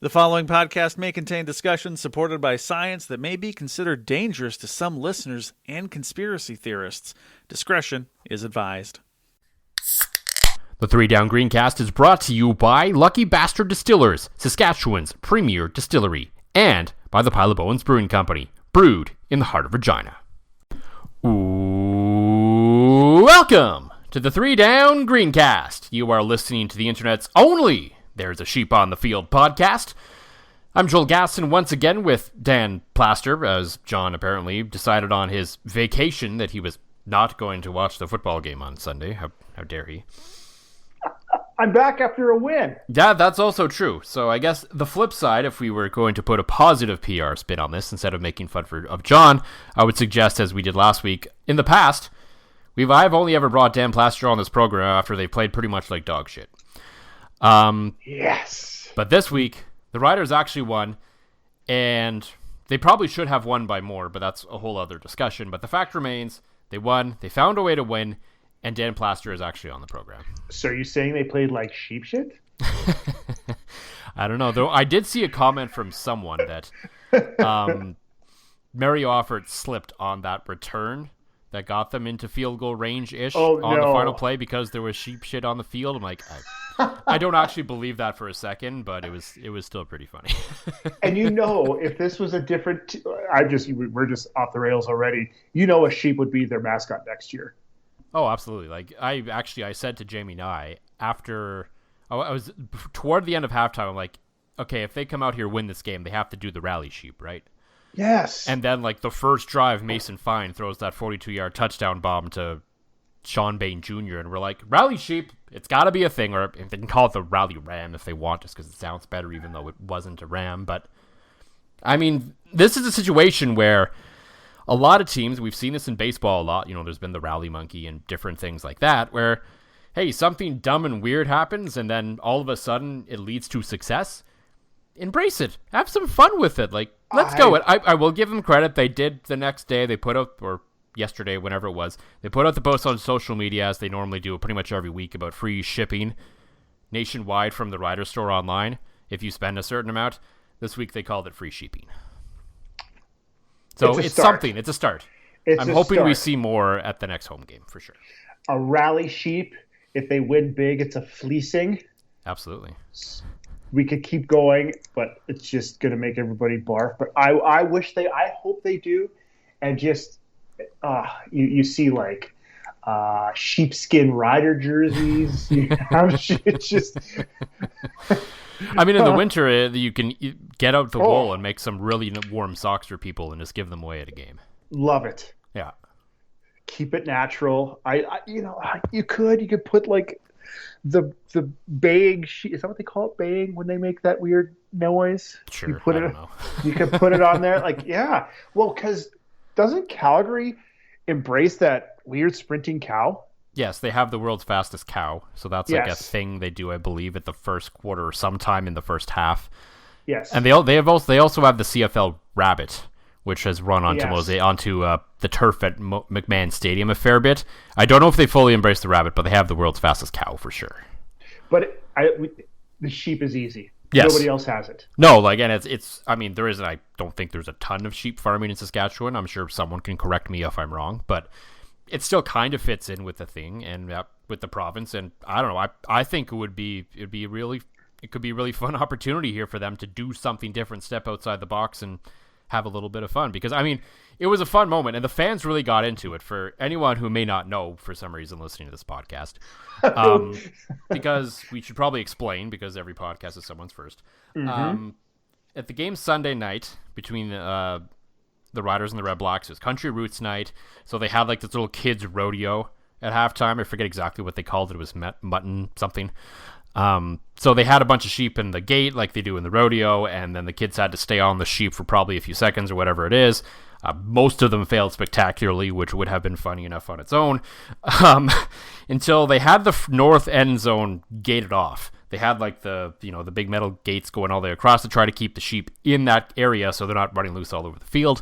The following podcast may contain discussions supported by science that may be considered dangerous to some listeners and conspiracy theorists. Discretion is advised. The Three Down Greencast is brought to you by Lucky Bastard Distillers, Saskatchewan's premier distillery, and by the Pile of Bones Brewing Company, brewed in the heart of Regina. Welcome to the Three Down Greencast. You are listening to the internet's only There's a Sheep on the Field podcast. I'm Joel Gasson once again with Dan Plaster, as John apparently decided on his vacation that he was not going to watch the football game on Sunday. How dare he? I'm back after a win. Yeah, that's also true. So I guess the flip side, if we were going to put a positive PR spin on this instead of making fun of John, I would suggest, as we did last week, in the past, I've only ever brought Dan Plaster on this program after they played pretty much like dog shit. Yes. But this week, the Riders actually won, and they probably should have won by more, but that's a whole other discussion. But the fact remains, they won, they found a way to win, and Dan Plaster is actually on the program. So are you saying they played like sheep shit? I don't know, though. I did see a comment from someone that Mary Offert slipped on that return that got them into field goal range-ish the final play because there was sheep shit on the field. I'm like, I don't actually believe that for a second, but it was still pretty funny. And if this was a different, we're just off the rails already. A sheep would be their mascot next year. Oh, absolutely. Like I said to Jamie Nye after I was toward the end of halftime, I'm like, okay, if they come out here win this game, they have to do the rally sheep, right? Yes. And then like the first drive, Mason Fine throws that 42-yard touchdown bomb to Sean Bain Jr. and we're like, rally sheep, it's got to be a thing, or if they can call it the rally ram if they want, just because it sounds better, even though it wasn't a ram. But I mean, this is a situation where a lot of teams, we've seen this in baseball a lot, there's been the rally monkey and different things like that, where, hey, something dumb and weird happens, and then all of a sudden it leads to success. Embrace it. Have some fun with it. Like, let's go. I will give them credit. They did the next day. They put out, or yesterday, whenever it was, they put out the post on social media, as they normally do pretty much every week, about free shipping nationwide from the Rider store online if you spend a certain amount. This week they called it free shipping. So it's something. It's a start. I'm hoping we see more at the next home game for sure. A rally sheep. If they win big, it's a fleecing. Absolutely. We could keep going, but it's just going to make everybody barf. But I hope they do. And just, you see like sheepskin rider jerseys. It's just. I mean, in the winter, you can get out the wool and make some really warm socks for people and just give them away at a game. Love it. Yeah. Keep it natural. You could put like the baying sheep. Is that what they call it? Baying when they make that weird noise? Sure. I don't know. You can put it on there. Like, yeah. Well, because doesn't Calgary embrace that weird sprinting cow? Yes, they have the world's fastest cow, so that's like a thing they do, I believe, at the first quarter or sometime in the first half. Yes, and they also have the CFL rabbit, which has run onto the turf at McMahon Stadium a fair bit. I don't know if they fully embrace the rabbit, but they have the world's fastest cow for sure. But the sheep is easy. Yes. Nobody else has it. No, and it's. I mean, there isn't. I don't think there's a ton of sheep farming in Saskatchewan. I'm sure someone can correct me if I'm wrong, but it still kind of fits in with the thing and with the province. And I don't know. I think it could be a really fun opportunity here for them to do something different, step outside the box, and have a little bit of fun. Because I mean, it was a fun moment, and the fans really got into it. For anyone who may not know, for some reason, listening to this podcast, because we should probably explain, because every podcast is someone's first. Mm-hmm. At the game Sunday night between the Riders and the Red Blacks, it was Country Roots night, so they had like this little kids rodeo at halftime. I forget exactly what they called it. It was mutton something. So they had a bunch of sheep in the gate like they do in the rodeo, and then the kids had to stay on the sheep for probably a few seconds or whatever it is. Most of them failed spectacularly, which would have been funny enough on its own, until they had the north end zone gated off. They had like the big metal gates going all the way across to try to keep the sheep in that area so they're not running loose all over the field,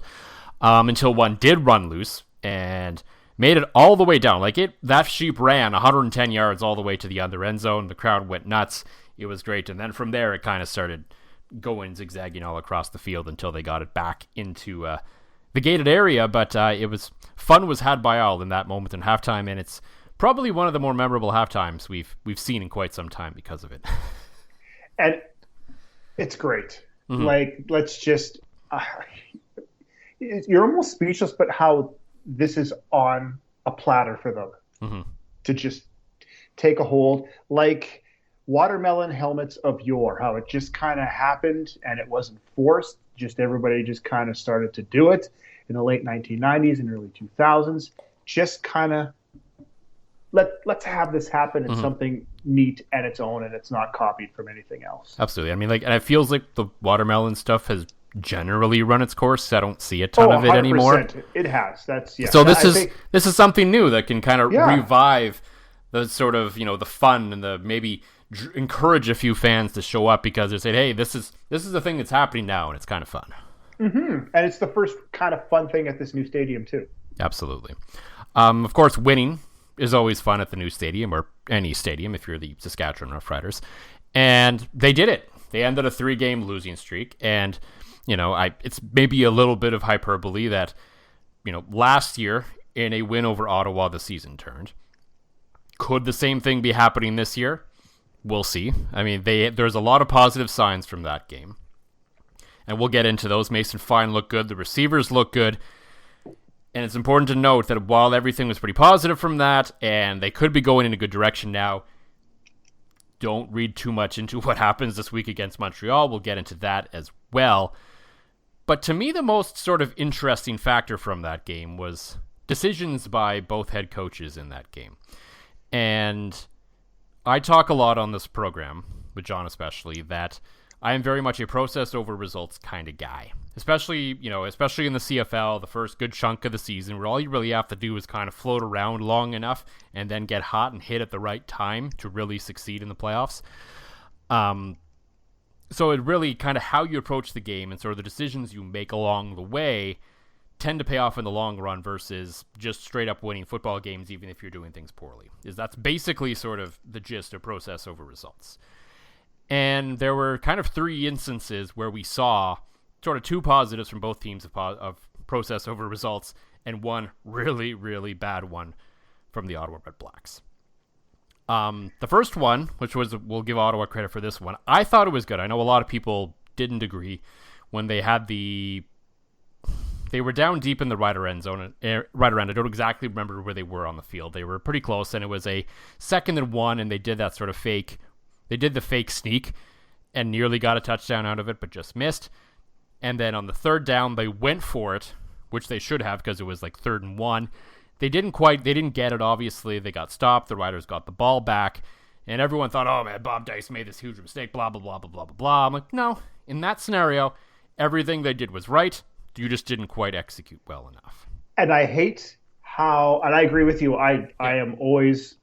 until one did run loose and made it all the way down. That sheep ran 110 yards all the way to the other end zone. The crowd went nuts. It was great. And then from there, it kind of started going zigzagging all across the field until they got it back into the gated area. But fun was had by all in that moment in halftime, and it's probably one of the more memorable halftimes we've seen in quite some time because of it. And it's great. Mm-hmm. Like, let's just you're almost speechless, but how this is on a platter for them Mm-hmm. to just take a hold, like watermelon helmets of yore, how it just kind of happened and it wasn't forced. Just everybody just kind of started to do it in the late 1990s and early 2000s. Just kind of let's have this happen in Mm-hmm. something neat and its own, and it's not copied from anything else. Absolutely. I mean, like, and it feels like the watermelon stuff has generally run its course. I don't see a ton of it anymore. It has. That's So this is something new that can kind of revive the sort of, the fun and the maybe encourage a few fans to show up because they say, hey, this is the thing that's happening now, and it's kind of fun. Mm-hmm. And it's the first kind of fun thing at this new stadium too. Absolutely. Of course, winning is always fun at the new stadium, or any stadium if you're the Saskatchewan Roughriders. And they did it. They ended a 3-game losing streak. And, it's maybe a little bit of hyperbole that, last year in a win over Ottawa, the season turned. Could the same thing be happening this year? We'll see. I mean, there's a lot of positive signs from that game. And we'll get into those. Mason Fine looked good. The receivers look good. And it's important to note that while everything was pretty positive from that, and they could be going in a good direction now, don't read too much into what happens this week against Montreal. We'll get into that as well. But to me, the most sort of interesting factor from that game was decisions by both head coaches in that game. And I talk a lot on this program, with John especially, that I am very much a process over results kind of guy. Especially in the CFL, the first good chunk of the season, where all you really have to do is kind of float around long enough and then get hot and hit at the right time to really succeed in the playoffs. So it really kind of how you approach the game and sort of the decisions you make along the way tend to pay off in the long run versus just straight up winning football games, even if you're doing things poorly. That's basically sort of the gist of process over results. And there were kind of 3 instances where we saw sort of 2 positives from both teams of process over results, and 1 really, really bad one from the Ottawa Red Blacks. The first one, which was, we'll give Ottawa credit for this one, I thought it was good. I know a lot of people didn't agree when they had they were down deep in the right end zone. Right around. I don't exactly remember where they were on the field. They were pretty close, and it was a 2nd and 1, and they did that sort of fake. They did the fake sneak and nearly got a touchdown out of it, but just missed. And then on the 3rd down, they went for it, which they should have because it was like 3rd and 1. They didn't get it, obviously. They got stopped. The Riders got the ball back. And everyone thought, oh, man, Bob Dice made this huge mistake, blah, blah, blah, blah, blah, blah, blah. I'm like, no. In that scenario, everything they did was right. You just didn't quite execute well enough. And I hate how, and I agree with you, I am always,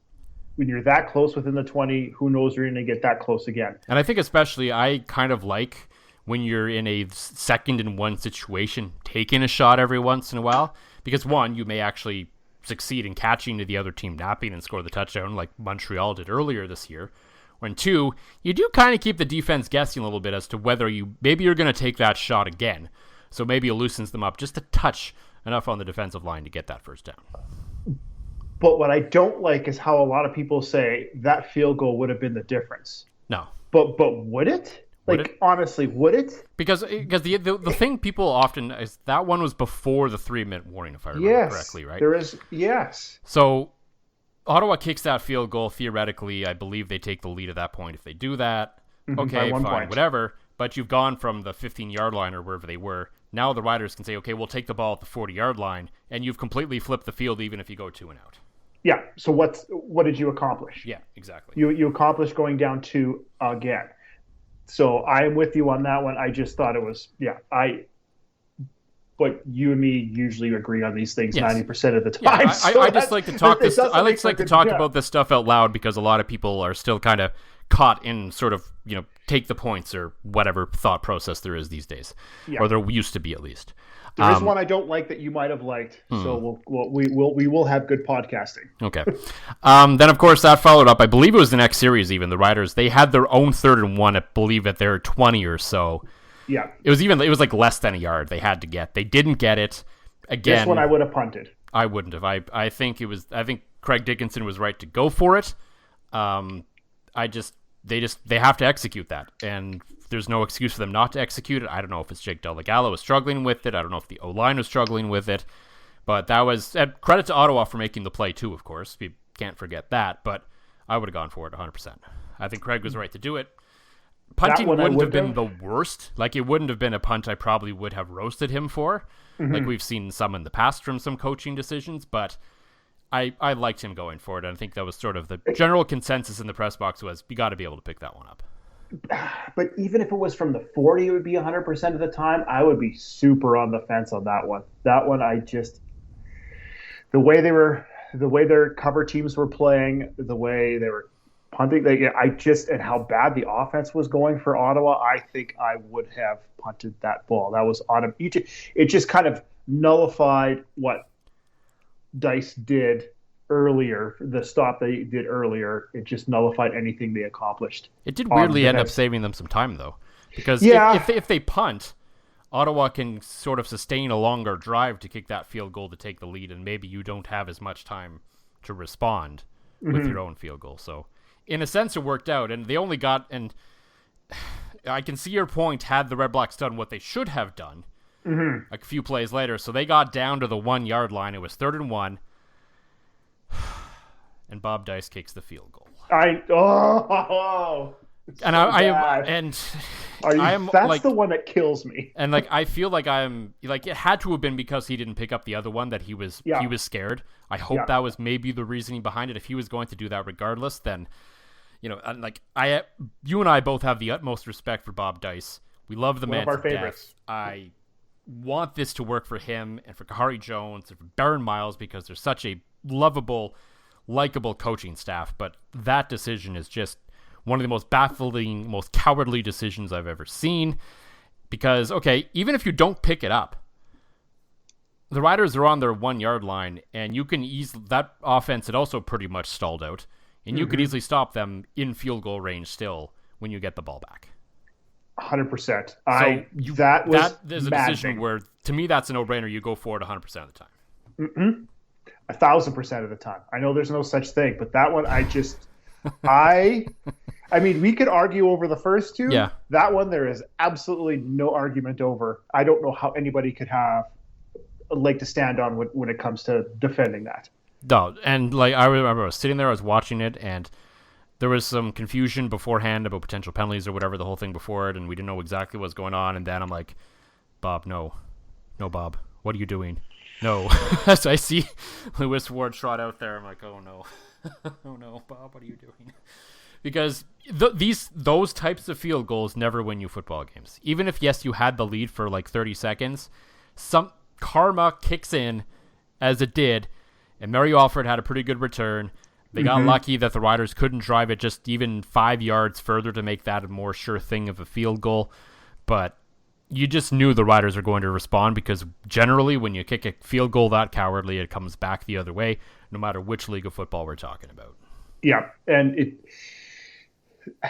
when you're that close within the 20, who knows you're going to get that close again. And I think especially I kind of like when you're in a 2nd and 1 situation, taking a shot every once in a while. Because 1, you may actually succeed in catching the other team napping and score the touchdown like Montreal did earlier this year. When 2, you do kind of keep the defense guessing a little bit as to whether maybe you're going to take that shot again. So maybe it loosens them up just a touch enough on the defensive line to get that first down. But what I don't like is how a lot of people say that field goal would have been the difference. No. But would it? Honestly, would it? Because the thing people often is that one was before the 3-minute warning, if I remember correctly, right? There is, yes. So Ottawa kicks that field goal. Theoretically, I believe they take the lead at that point. If they do that, okay, fine, point. Whatever. But you've gone from the 15-yard line or wherever they were. Now the Riders can say, okay, we'll take the ball at the 40-yard line, and you've completely flipped the field even if you go 2 and out. Yeah, so what did you accomplish? Yeah, exactly. You accomplished going down 2 again. So I am with you on that one. I just thought it was, but you and me usually agree on these things 90% of the time. Yeah, I just like to talk this. I like to talk about this stuff out loud because a lot of people are still kind of caught in sort of take the points or whatever thought process there is these days, or there used to be at least. There is one I don't like that you might have liked, so we will have good podcasting. Okay. Then, of course, that followed up. I believe it was the next series even. The Riders, they had their own 3rd and 1, I believe, at their 20 or so. Yeah. It was like less than a yard they had to get. They didn't get it. Again, this one I would have punted. I wouldn't have. I think Craig Dickinson was right to go for it. They have to execute that, and there's no excuse for them not to execute it. I don't know if it's Jake Delagallo was struggling with it. I don't know if the O-line was struggling with it, but that was credit to Ottawa for making the play too. Of course, we can't forget that. But I would have gone for it 100%. I think Craig was right to do it. Punting wouldn't have been the worst. Like, it wouldn't have been a punt I probably would have roasted him for. Like we've seen some in the past from some coaching decisions, but I liked him going for it, and I think that was sort of the general consensus in the press box was you got to be able to pick that one up. But even if it was from the 40, it would be 100% of the time. I would be super on the fence on that one. That one, the way their cover teams were playing, the way they were punting, and how bad the offense was going for Ottawa, I think I would have punted that ball. That was on him. It just kind of nullified what Dice did earlier, the stop they did earlier. It just nullified anything they accomplished. It did weirdly end up saving them some time, though, because if they punt, Ottawa can sort of sustain a longer drive to kick that field goal to take the lead, and maybe you don't have as much time to respond with your own field goal. So in a sense, it worked out, and they only got, and I can see your point, had the Red Blacks done what they should have done a few plays later. So they got down to the 1 yard line. It was 3rd and 1. And Bob Dice kicks the field goal. That's the one that kills me. And like, I feel like it had to have been because he didn't pick up the other one, that he was scared. I hope that was maybe the reasoning behind it. If he was going to do that regardless, then, and like you and I both have the utmost respect for Bob Dice. We love the man to death. I want this to work for him and for Kahari Jones and for Baron Miles, because they're such a lovable, likable coaching staff. But that decision is just one of the most baffling, most cowardly decisions I've ever seen. Because, okay, even if you don't pick it up, the Riders are on their 1 yard line, and you can that offense had also pretty much stalled out, and you could easily stop them in field goal range still when you get the ball back. 100%. That is a decision where, to me, that's a no-brainer. You go for it 100% of the time. 1,000% of the time. I know there's no such thing, but that one, I mean, we could argue over the first two. Yeah. That one, there is absolutely no argument over. I don't know how anybody could have a leg to stand on when it comes to defending that. No, and like I remember I was sitting there, I was watching it, and there was some confusion beforehand about potential penalties or whatever, the whole thing before it, and we didn't know exactly what was going on. And then I'm like, Bob, no, Bob, what are you doing? No. So I see Lewis Ward trot out there. I'm like, oh no, oh no, Bob, what are you doing? Because those types of field goals never win you football games. Even if, yes, you had the lead for like 30 seconds, some karma kicks in, as it did, and Mary Alford had a pretty good return. They got lucky that the Riders couldn't drive it just even 5 yards further to make that a more sure thing of a field goal. But you just knew the Riders are going to respond, because generally when you kick a field goal that cowardly, it comes back the other way, no matter which league of football we're talking about. Yeah, and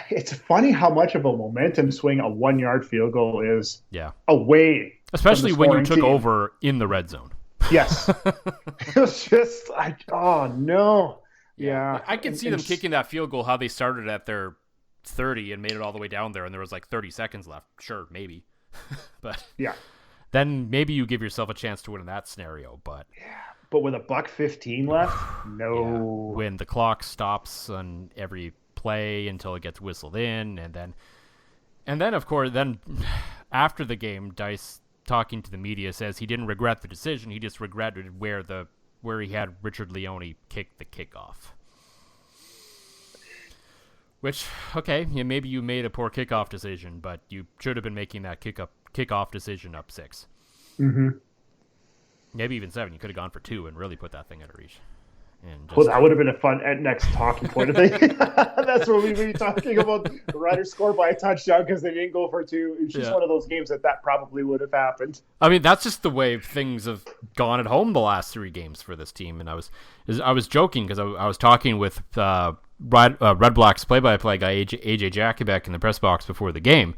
it's funny how much of a momentum swing a 1 yard field goal is. Yeah, away, especially when you took over in the red zone. Yes, it was just oh no. Yeah, I can see them kicking that field goal, how they started at their 30 and made it all the way down there, and there was like 30 seconds left. Sure, maybe. But yeah, then maybe you give yourself a chance to win in that scenario. But but with $1:15 left, no. Yeah. When the clock stops on every play until it gets whistled in, and then of course, then after the game, Dice, talking to the media, says he didn't regret the decision. He just regretted where he had Richard Leone kick the kickoff. Which, okay, yeah, maybe you made a poor kickoff decision, but you should have been making that kickoff decision up 6. Mm-hmm. Maybe even 7. You could have gone for 2 and really put that thing out of reach. And Well, that would have been a fun next talking point. That's what we'd be talking about. The Riders scored by a touchdown because they didn't go for two. It's just one of those games that probably would have happened. I mean, that's just the way things have gone at home the last 3 games for this team. And I was joking because I was talking with Red Black's play-by-play guy AJ Jakubek in the press box before the game,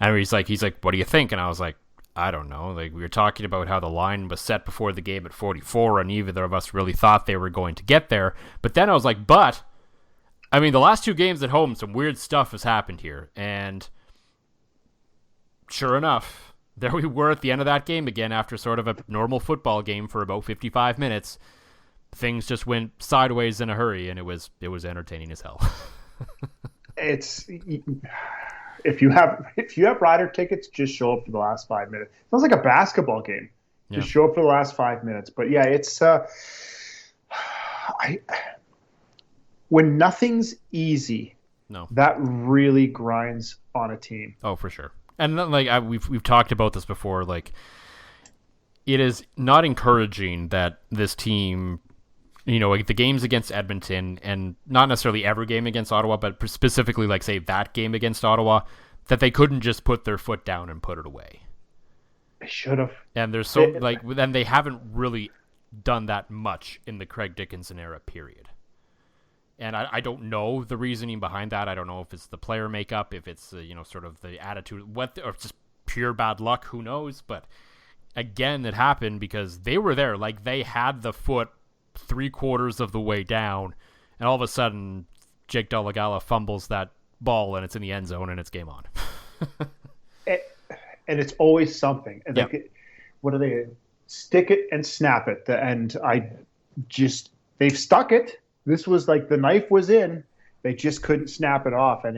and he's like, what do you think? And I was like, I don't know. Like, we were talking about how the line was set before the game at 44, and neither of us really thought they were going to get there. But then I was like, I mean, the last 2 games at home, some weird stuff has happened here. And sure enough, there we were at the end of that game again after sort of a normal football game for about 55 minutes. Things just went sideways in a hurry, and it was entertaining as hell. It's... If you have Rider tickets, just show up for the last 5 minutes. It sounds like a basketball game. Yeah. Just show up for the last 5 minutes. But yeah, it's when nothing's easy, that really grinds on a team. Oh, for sure. And like we've talked about this before. Like, it is not encouraging that this team, like the games against Edmonton, and not necessarily every game against Ottawa, but specifically, like, say, that game against Ottawa, that they couldn't just put their foot down and put it away. They should have. And there's then they haven't really done that much in the Craig Dickinson era, period. And I don't know the reasoning behind that. I don't know if it's the player makeup, if it's sort of the attitude, or just pure bad luck. Who knows? But again, it happened because they were there. Like, they had the foot 3/4 of the way down, and all of a sudden Jake Dolegala fumbles that ball and it's in the end zone and it's game on. and it's always something. And what do they stick it and snap it? And they've stuck it. This was like the knife was in. They just couldn't snap it off, and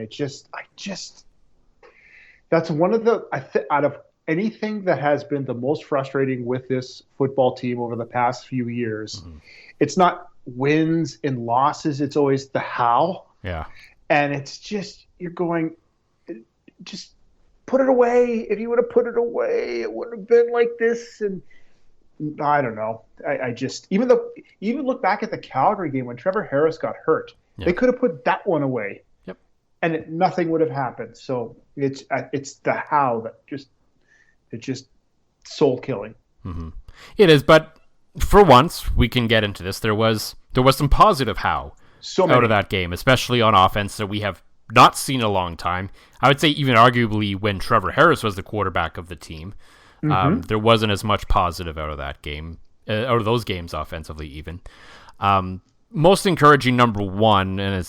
that's one of the out of anything that has been the most frustrating with this football team over the past few years. Mm-hmm. It's not wins and losses. It's always the how. Yeah. And it's just, you're going, just put it away. If you would have put it away, it wouldn't have been like this. And I don't know. I just, even look back at the Calgary game when Trevor Harris got hurt. They could have put that one away. Yep. And nothing would have happened. So it's the how that just soul killing. Mm-hmm. It is, but for once we can get into this. There was some positive how out of that game, especially on offense that we have not seen in a long time. I would say even arguably when Trevor Harris was the quarterback of the team, there wasn't as much positive out of that game, out of those games offensively even. Most encouraging, number one, and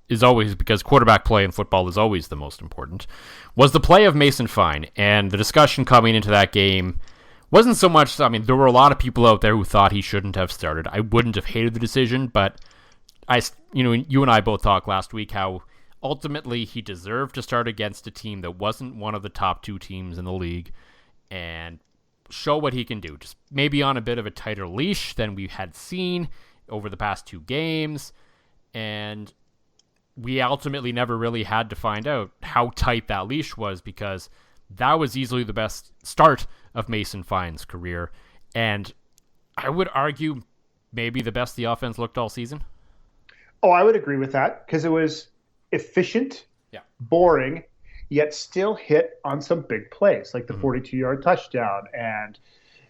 is always, because quarterback play in football is always the most important, was the play of Mason Fine. And the discussion coming into that game wasn't so much, I mean, there were a lot of people out there who thought he shouldn't have started. I wouldn't have hated the decision, but you and I both talked last week how ultimately he deserved to start against a team that wasn't one of the top 2 teams in the league and show what he can do. Just maybe on a bit of a tighter leash than we had seen over the past 2 games. And we ultimately never really had to find out how tight that leash was, because that was easily the best start of Mason Fine's career. And I would argue maybe the best the offense looked all season. Oh, I would agree with that, because it was efficient, boring, yet still hit on some big plays, like the 42-yard touchdown and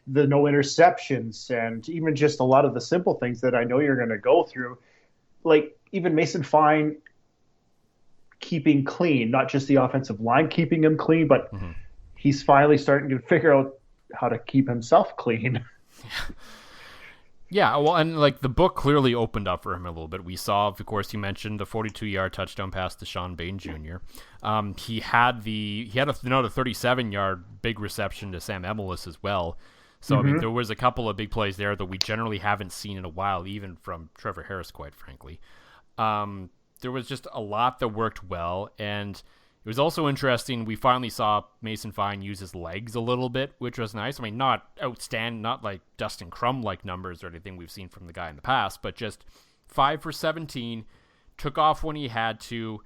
the no interceptions, and even just a lot of the simple things that I know you're going to go through. Like even Mason Fine keeping clean, not just the offensive line keeping him clean, but he's finally starting to figure out how to keep himself clean. Yeah, well, and like the book clearly opened up for him a little bit. We saw, of course, you mentioned the 42-yard touchdown pass to Sean Bain Jr. He had another 37-yard big reception to Sam Emelis as well. So I mean, there was a couple of big plays there that we generally haven't seen in a while, even from Trevor Harris, quite frankly. There was just a lot that worked well, and it was also interesting. We finally saw Mason Fine use his legs a little bit, which was nice. I mean, not outstanding, not like Dustin Crum-like numbers or anything we've seen from the guy in the past, but just 5 for 17, took off when he had to,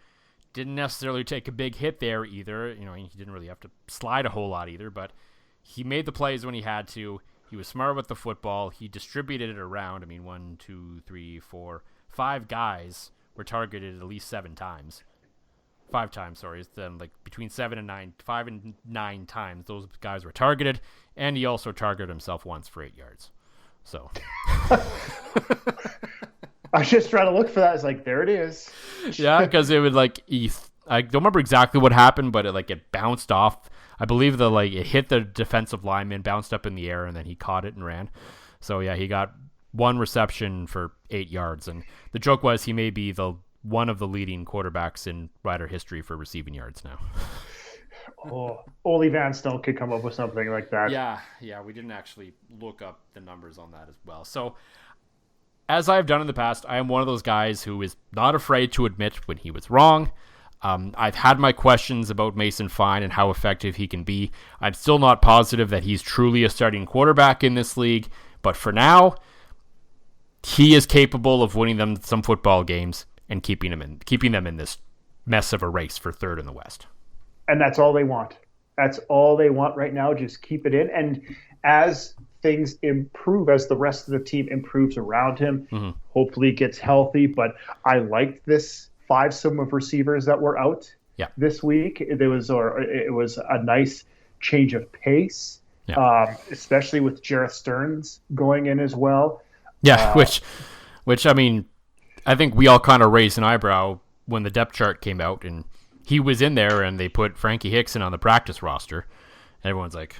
didn't necessarily take a big hit there either. He didn't really have to slide a whole lot either, but he made the plays when he had to. He was smart with the football. He distributed it around. I mean, 1, 2, 3, 4, 5 guys were targeted at least 7 times. 5 times, sorry. It's then like between 7 and 9, 5 and 9 times those guys were targeted, and he also targeted himself once for 8 yards. So I was just trying to look for that. It's like, there it is. Yeah, because it would like I don't remember exactly what happened, but it bounced off. I believe it hit the defensive lineman, bounced up in the air, and then he caught it and ran. So yeah, he got 1 reception for 8 yards, and the joke was he may be one of the leading quarterbacks in Rider history for receiving yards now. Oh, only Van Stone could come up with something like that. Yeah, we didn't actually look up the numbers on that as well. So, as I've done in the past, I am one of those guys who is not afraid to admit when he was wrong. I've had my questions about Mason Fine and how effective he can be. I'm still not positive that he's truly a starting quarterback in this league, but for now, he is capable of winning them some football games and keeping them in this mess of a race for third in the West. And that's all they want. That's all they want right now. Just keep it in. And as things improve, as the rest of the team improves around him, hopefully gets healthy. But I liked this 5-some of receivers that were out this week. It was a nice change of pace, especially with Jareth Stearns going in as well. Yeah, which I mean, I think we all kind of raised an eyebrow when the depth chart came out and he was in there and they put Frankie Hickson on the practice roster. And everyone's like,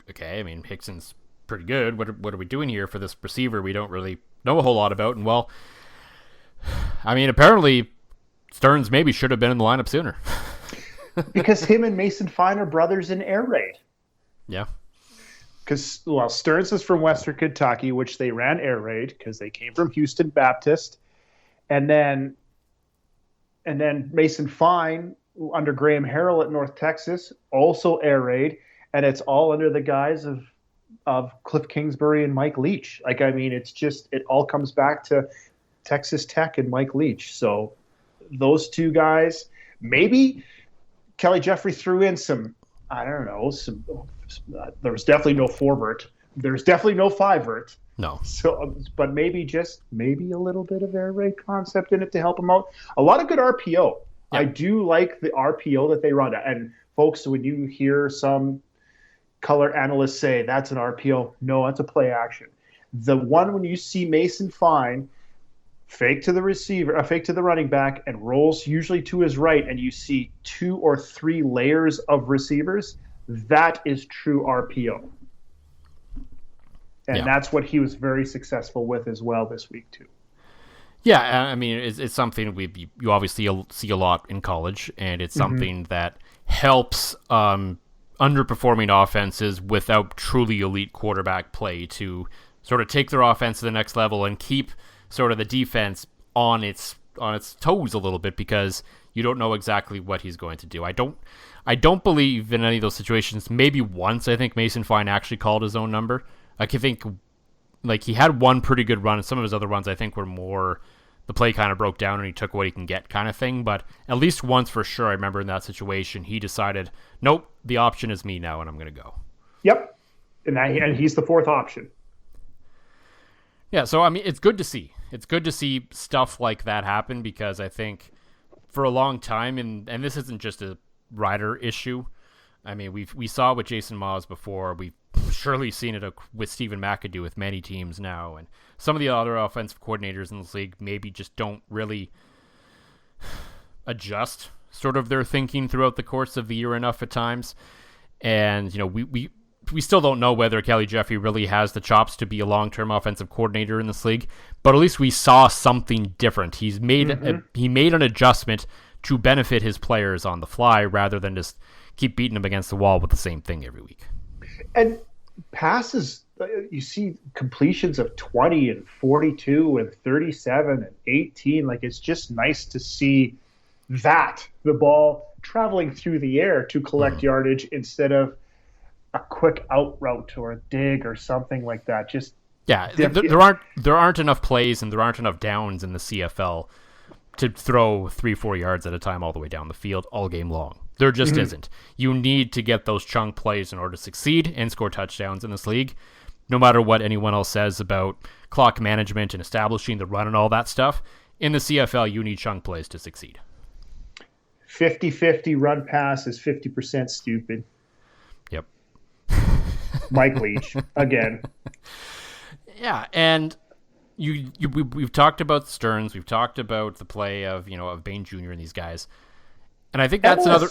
okay, I mean, Hickson's pretty good. What are we doing here for this receiver we don't really know a whole lot about? And well, I mean, apparently Stearns maybe should have been in the lineup sooner. Because him and Mason Fine are brothers in air raid. Yeah. Because, well, Stearns is from Western Kentucky, which they ran air raid because they came from Houston Baptist. And then Mason Fine under Graham Harrell at North Texas, also air raid. And it's all under the guise of Cliff Kingsbury and Mike Leach. Like, I mean, it all comes back to Texas Tech and Mike Leach. So those two guys, maybe Kelly Jeffrey threw in some, I don't know, there was definitely no Forbert. There's definitely no Fivert. No. So, but maybe a little bit of air raid concept in it to help them out. A lot of good RPO. Yeah. I do like the RPO that they run. And folks, when you hear some color analysts say that's an RPO, no, that's a play action. The one when you see Mason Fine fake to the receiver, fake to the running back, and rolls usually to his right, and you see 2 or 3 layers of receivers, that is true RPO. And that's what he was very successful with as well this week too. Yeah, I mean, it's something you obviously see a lot in college, and it's something that helps underperforming offenses without truly elite quarterback play to sort of take their offense to the next level and keep sort of the defense on its toes a little bit, because you don't know exactly what he's going to do. I don't believe in any of those situations. Maybe once I think Mason Fine actually called his own number. I think like he had one pretty good run, and some of his other runs I think were more the play kind of broke down and he took what he can get kind of thing. But at least once for sure, I remember in that situation he decided, nope, the option is me now, and I'm going to go. Yep, and he's the 4th option. Yeah, so I mean, it's good to see. It's good to see stuff like that happen, because I think for a long time, and this isn't just a Rider issue. I mean, we saw it with Jason Maas before. We've surely seen it with Stephen McAdoo with many teams now, and some of the other offensive coordinators in this league maybe just don't really adjust sort of their thinking throughout the course of the year enough at times. And, you know, we still don't know whether Kelly Jeffrey really has the chops to be a long-term offensive coordinator in this league, but at least we saw something different. He's made he made an adjustment to benefit his players on the fly rather than just keep beating them against the wall with the same thing every week. And passes, you see completions of 20 and 42 and 37 and 18. Like, it's just nice to see that, the ball traveling through the air to collect yardage instead of a quick out route or a dig or something like that. Just there aren't enough plays and there aren't enough downs in the CFL to throw 3-4 yards at a time all the way down the field all game long. There just isn't. You need to get those chunk plays in order to succeed and score touchdowns in this league. no matter what anyone else says about clock management and establishing the run and all that stuff, in the CFL, you need chunk plays to succeed. 50-50 run pass is 50% stupid. Yep. Mike Leach, again. Yeah, and we've talked about Stearns, we've talked about the play of Bain Jr. and these guys, and I think that's another.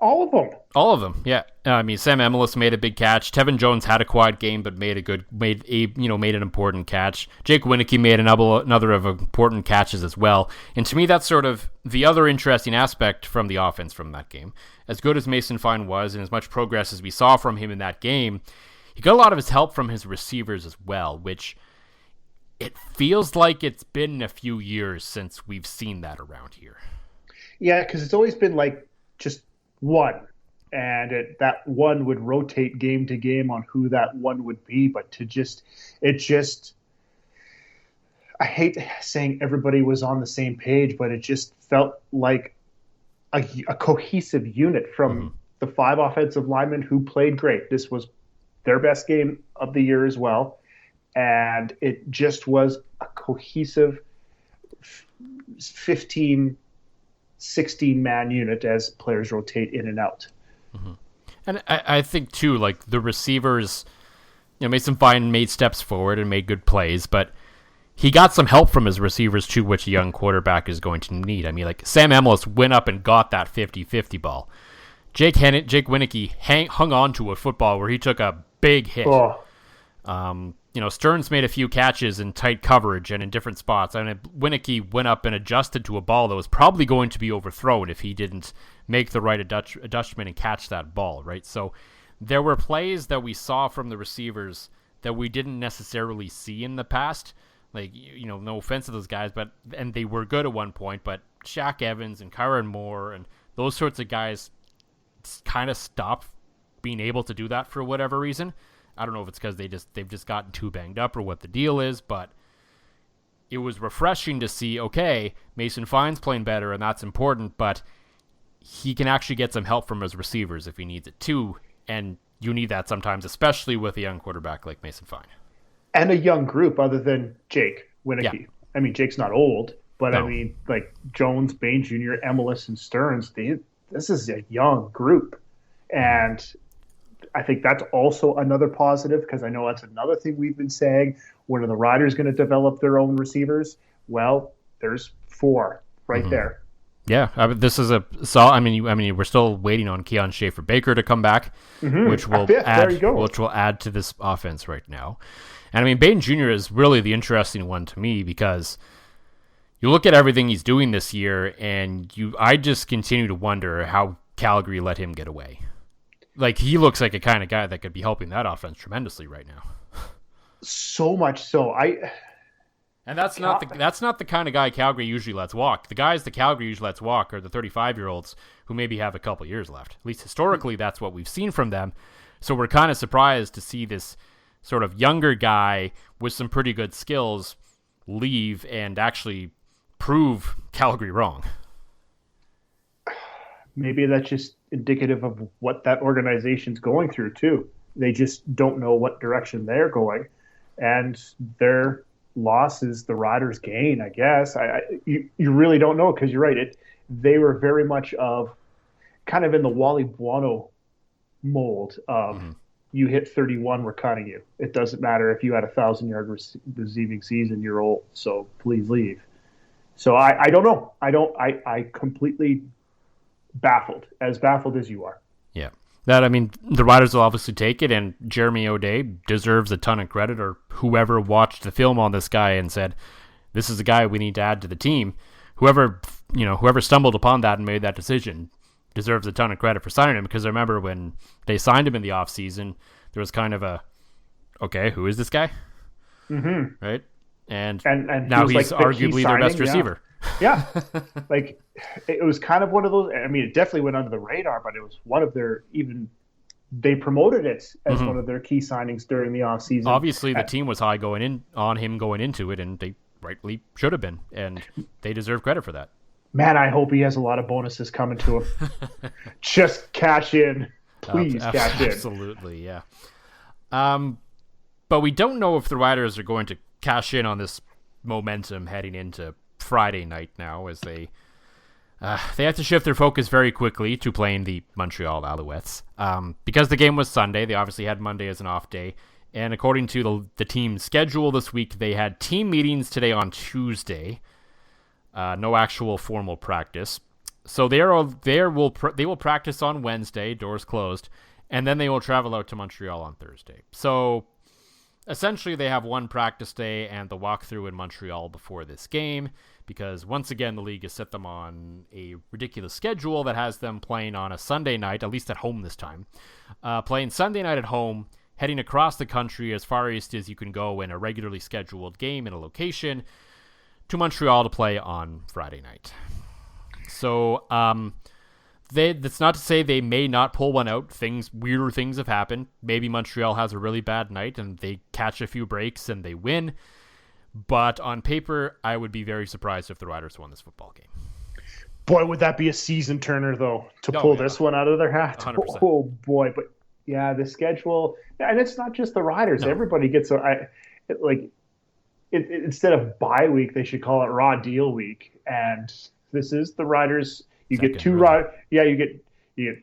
All of them. All of them, yeah. I mean, Sam Emilus made a big catch. Tevin Jones had a quiet game, but made an important catch. Jake Winicky made another of important catches as well. And to me, that's sort of the other interesting aspect from the offense from that game. As good as Mason Fine was, and as much progress as we saw from him in that game, he got a lot of his help from his receivers as well, which it feels like it's been a few years since we've seen that around here. Yeah, because it's always been like just one, and that one would rotate game to game on who that one would be. But I hate saying everybody was on the same page, but it just felt like a cohesive unit from the 5 offensive linemen who played great. This was their best game of the year as well, and it just was a cohesive 15 16-man unit as players rotate in and out. Mm-hmm. And I think, too, like the receivers, Mason Fine made steps forward and made good plays, but he got some help from his receivers, too, which a young quarterback is going to need. I mean, like Sam Emilus went up and got that 50-50 ball. Jake Winicky hung on to a football where he took a big hit. Oh. Stearns made a few catches in tight coverage and in different spots. I mean, Winicky went up and adjusted to a ball that was probably going to be overthrown if he didn't make the right adjustment and catch that ball, right? So there were plays that we saw from the receivers that we didn't necessarily see in the past. Like, no offense to those guys, and they were good at one point, but Shaq Evans and Kyron Moore and those sorts of guys kind of stopped being able to do that for whatever reason. I don't know if it's because they've just gotten too banged up or what the deal is, but it was refreshing to see, okay, Mason Fine's playing better, and that's important, but he can actually get some help from his receivers if he needs it too, and you need that sometimes, especially with a young quarterback like Mason Fine. And a young group other than Jake Winicky. Yeah. I mean, Jake's not old, but no. I mean, like Jones, Bain Jr., Emilus, and Stearns, this is a young group. And I think that's also another positive, because I know that's another thing we've been saying. When are the Riders going to develop their own receivers? Well, there's 4 right there. Yeah, this is we're still waiting on Keon Schaefer-Baker to come back, which will add to this offense right now. And I mean, Bain Jr. is really the interesting one to me, because you look at everything he's doing this year, and I just continue to wonder how Calgary let him get away. Like, he looks like a kind of guy that could be helping that offense tremendously right now. So much so. And that's not the kind of guy Calgary usually lets walk. The guys that Calgary usually lets walk are the 35-year-olds who maybe have a couple years left. At least historically, that's what we've seen from them. So we're kind of surprised to see this sort of younger guy with some pretty good skills leave and actually prove Calgary wrong. Maybe that's just indicative of what that organization's going through too. They just don't know what direction they're going, and their loss is the Riders' gain, I guess. You really don't know, because you're right. They were very much of kind of in the Wally Buono mold of you hit 31, we're cutting you. It doesn't matter if you had a 1,000-yard receiving season, you're old, so please leave. So I don't know. I completely baffled as you are. Yeah. The Riders will obviously take it, and Jeremy O'Day deserves a ton of credit, or whoever watched the film on this guy and said, this is a guy we need to add to the team. Whoever stumbled upon that and made that decision deserves a ton of credit for signing him, because I remember when they signed him in the offseason, there was kind of a, okay, who is this guy? Mm-hmm. Right? And now he's like arguably their best receiver. Yeah. Like, it was kind of one of those, I mean, it definitely went under the radar, but it was one of their, they promoted it as one of their key signings during the offseason. Obviously, the team was high on him going into it, and they rightly should have been, and they deserve credit for that. Man, I hope he has a lot of bonuses coming to him. Just cash in. Please cash in. Absolutely, yeah. But we don't know if the Riders are going to cash in on this momentum heading into Friday night now, as they have to shift their focus very quickly to playing the Montreal Alouettes. Because the game was Sunday, they obviously had Monday as an off day. And according to the team's schedule this week, they had team meetings today on Tuesday. No actual formal practice. So they will practice on Wednesday, doors closed, and then they will travel out to Montreal on Thursday. So essentially they have one practice day and the walkthrough in Montreal before this game, because once again the league has set them on a ridiculous schedule that has them playing on a Sunday night, at least at home this time, playing Sunday night at home, heading across the country as far east as you can go in a regularly scheduled game in a location, to Montreal to play on Friday night. So that's not to say they may not pull one out. Weirder things have happened. Maybe Montreal has a really bad night and they catch a few breaks and they win. But on paper, I would be very surprised if the Riders won this football game. Boy, would that be a season turner, though, to pull this one out of their hat. 100%. Oh, boy. But, yeah, the schedule. And it's not just the Riders. No. Everybody gets instead of bye week, they should call it raw deal week. And this is the Riders. You get two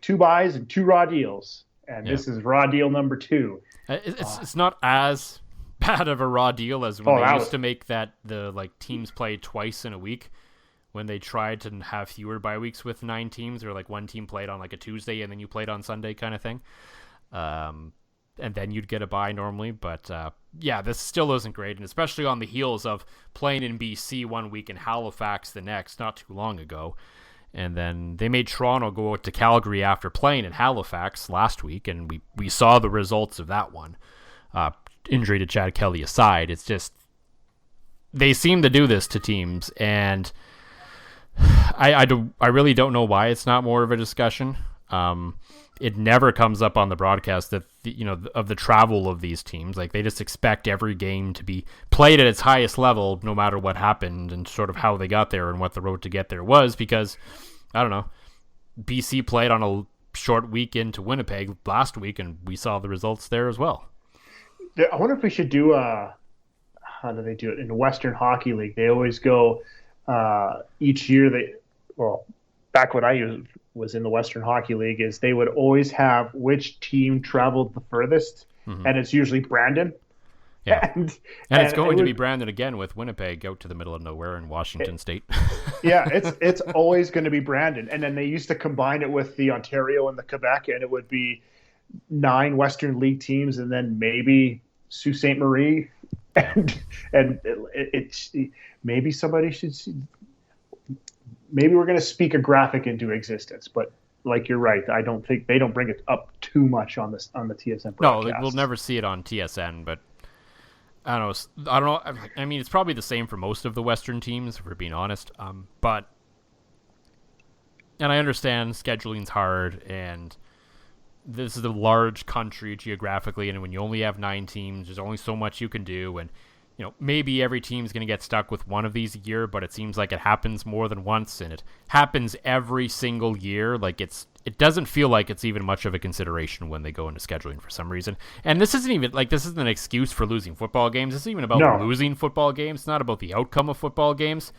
two buys and 2 raw deals. And this is raw deal number 2. It's not as bad of a raw deal as when they used to make that the teams play twice in a week, when they tried to have fewer bye weeks with 9 teams, or one team played on a Tuesday and then you played on Sunday kind of thing. And then you'd get a bye normally. But this still isn't great, and especially on the heels of playing in BC one week and Halifax the next, not too long ago. And then they made Toronto go out to Calgary after playing in Halifax last week, and we saw the results of that one. Injury to Chad Kelly aside, it's just they seem to do this to teams, and I really don't know why it's not more of a discussion. It never comes up on the broadcast that of the travel of these teams. They just expect every game to be played at its highest level, no matter what happened and sort of how they got there and what the road to get there was. Because I don't know, BC played on a short week into Winnipeg last week, and we saw the results there as well. I wonder if we should do how do they do it in the Western Hockey League? They always go each year. Back when I was in the Western Hockey League, is they would always have which team traveled the furthest, and it's usually Brandon. Yeah, and it's going to be Brandon again with Winnipeg out to the middle of nowhere in Washington State. Yeah, it's always going to be Brandon, and then they used to combine it with the Ontario and the Quebec, and it would be 9 Western League teams, and then maybe Sault Ste. Marie, and it's maybe somebody should see. Maybe we're going to speak a graphic into existence, but you're right. I don't think they don't bring it up too much on the TSN broadcast. No, we'll never see it on TSN, but I don't know. I mean, it's probably the same for most of the Western teams, if we're being honest. And I understand scheduling's hard, and this is a large country geographically, and when you only have 9 teams, there's only so much you can do, and maybe every team's going to get stuck with one of these a year, but it seems like it happens more than once, and it happens every single year. It doesn't feel like it's even much of a consideration when they go into scheduling for some reason. And this isn't even this isn't an excuse for losing football games. This isn't even about losing football games. It's not about the outcome of football games.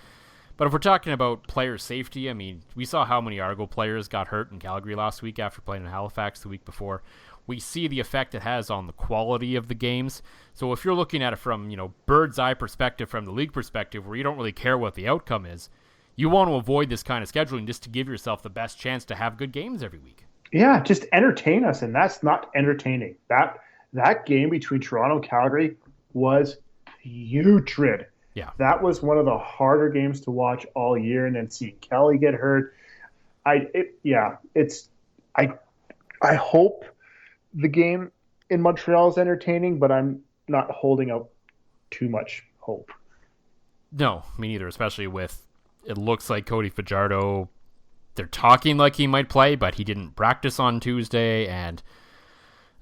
But if we're talking about player safety, I mean, we saw how many Argo players got hurt in Calgary last week after playing in Halifax the week before. We see the effect it has on the quality of the games. So if you're looking at it from, bird's eye perspective, from the league perspective, where you don't really care what the outcome is, you want to avoid this kind of scheduling just to give yourself the best chance to have good games every week. Yeah, just entertain us, and that's not entertaining. That game between Toronto and Calgary was putrid. Yeah. That was one of the harder games to watch all year, and then seeing Kelly get hurt. I hope the game in Montreal is entertaining, but I'm not holding out too much hope. No, me neither, especially with it looks like Cody Fajardo, they're talking like he might play, but he didn't practice on Tuesday, and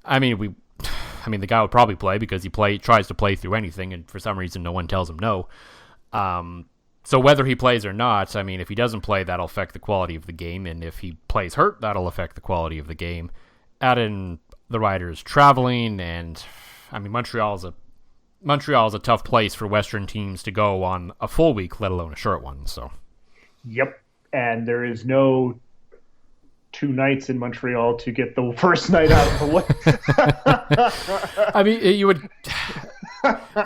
the guy will probably play because he tries to play through anything, and for some reason no one tells him no. So whether he plays or not, if he doesn't play, that'll affect the quality of the game, and if he plays hurt, that'll affect the quality of the game. Add in the Riders traveling, and I mean, Montreal is a tough place for Western teams to go on a full week, let alone a short one. So. Yep, and there is no 2 nights in Montreal to get the first night out of the way. I mean, you would.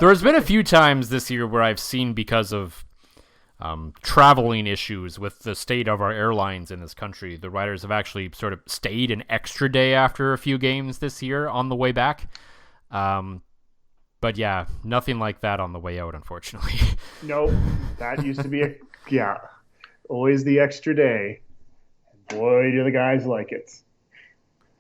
There has been a few times this year where I've seen, because of traveling issues with the state of our airlines in this country, the riders have actually sort of stayed an extra day after a few games this year on the way back. But yeah, nothing like that on the way out, unfortunately. Nope, that used to be always the extra day. Boy, do the guys like it.